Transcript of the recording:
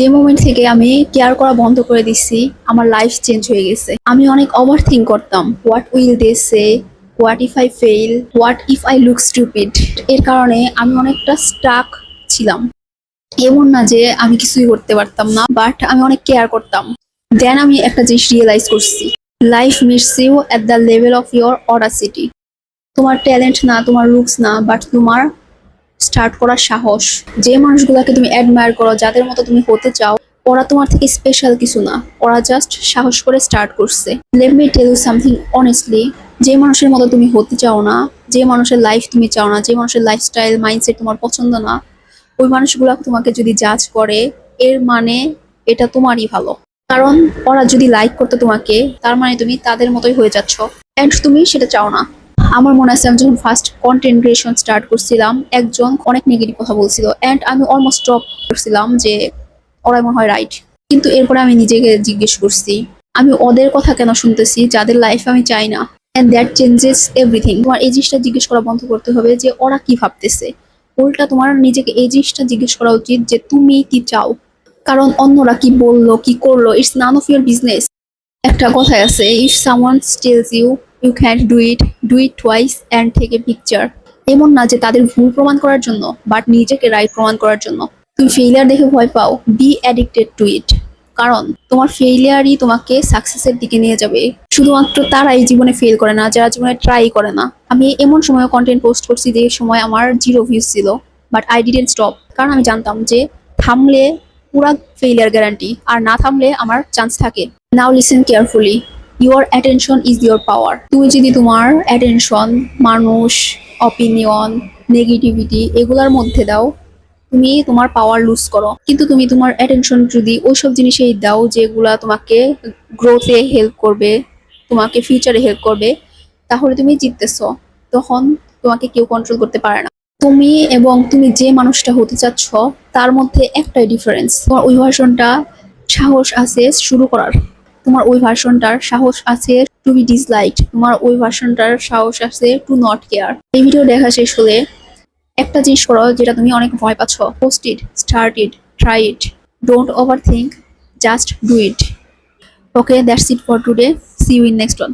যে মোমেন্ট থেকে আমি কেয়ার করা বন্ধ করে দিচ্ছি, আমার লাইফ চেঞ্জ হয়ে গেছে। আমি অনেক ওভার থিঙ্ক করতাম, what will they say, what if I fail, what if I look stupid. এর কারণে আমি অনেকটা স্টাক ছিলাম। এমন না যে আমি কিছুই করতে পারতাম না, বাট আমি অনেক কেয়ার করতাম। দেন আমি একটা জিনিস রিয়েলাইজ করছি, life meets you at the level of your audacity. তোমার ট্যালেন্ট না, তোমার লুকস না, বাট তোমার স্টার্ট করার সাহস। যে মানুষগুলোকে তুমি অ্যাডমায়ার করো, যাদের মতো তুমি হতে চাও, ওরা তোমার থেকে স্পেশাল কিছু না, ওরা জাস্ট সাহস করে স্টার্ট করছে। Let me tell you something honestly, যে মানুষের মতো তুমি হতে চাও না, যে মানুষের লাইফ তুমি চাও না, যে মানুষের লাইফস্টাইল মাইন্ডসেট তোমার পছন্দ না, ওই মানুষগুলো তোমাকে যদি জাজ করে, এর মানে এটা তোমারই ভালো। কারণ ওরা যদি লাইক করতো তোমাকে, তার মানে তুমি তাদের মতোই হয়ে যাচ্ছ, অ্যান্ড তুমি সেটা চাও না। আমার মনে আছে আমি যখন ফার্স্ট কন্টেন্ট ক্রিয়েশন স্টার্ট করছিলাম, একজন অনেক নেগেটিভ কথা বলছিল, অ্যান্ড আমি অলমোস্ট স্টপ করছিলাম যে ওরা মনে হয় রাইট। কিন্তু এরপরে আমি নিজেকে জিজ্ঞেস করছি, আমি ওদের কথা কেন শুনতেছি যাদের লাইফ আমি চাই না? And that changes everything. তোমার এই জিনিসটা জিজ্ঞেস করা বন্ধ করতে হবে যে ওরা কি ভাবতেছে, উল্টা তোমার নিজেকে এই জিনিসটা জিজ্ঞেস করা উচিত যে তুমি কি চাও। কারণ অন্যরা কি বললো কি করলো, it's none of your business. একটা কথাই আছে, if someone tells you you can't do it twice and take a picture. এমন না যে তাদের ভুল প্রমাণ করার জন্য, বাট নিজেকে রাইট প্রমাণ করার জন্য। তুমি ফেইলিয়ার দেখে ভয় পাও, বি অ্যাডিক্টেড টু ইট। কারণ তোমার ফেইলিয়ারই তোমাকে সাকসেসের দিকে নিয়ে যাবে। শুধুমাত্র তারাই জীবনে ফেল করে না যারা জীবনে ট্রাই করে না। আমি এমন সময় কন্টেন্ট পোস্ট করছি যে সময় আমার 0 ভিউজ ছিল, বাট আই ডিডেন্ট স্টপ। কারণ আমি জানতাম যে থামলে পুরা ফেইলিয়ার গ্যারান্টি, আর না থামলে আমার চান্স থাকে। নাও listen carefully, your attention is your পাওয়ার। তুমি যদি তোমার অ্যাটেনশন মানুষ, অপিনিয়ন, নেগেটিভিটি এগুলার মধ্যে দাও, তুমি তোমার পাওয়ার লুজ করো। কিন্তু তুমি তোমার অ্যাটেনশন যদি ওইসব জিনিসেই দাও যেগুলা তোমাকে গ্রোথে হেল্প করবে, তোমাকে ফিউচারে হেল্প করবে, তাহলে তুমি জিততেছো। তখন তোমাকে কেউ কন্ট্রোল করতে পারে না। তুমি এবং তুমি যে মানুষটা হতে চাচ্ছ, তার মধ্যে একটাই ডিফারেন্স, তোমার ওই ভার্সনটা সাহস আছে শুরু করার, তোমার ওই ভার্সনটার সাহস আছে টু বি ডিসলাইকড, তোমার ওই ভার্সনটার সাহস আছে টু নট কেয়ার। এই ভিডিও দেখা শেষ হলে একটা জিনিস করো যেটা তুমি অনেক ভয় পাচ্ছ, post it, start it, try it, don't overthink, just do it. Okay, that's it for today, see you in next one.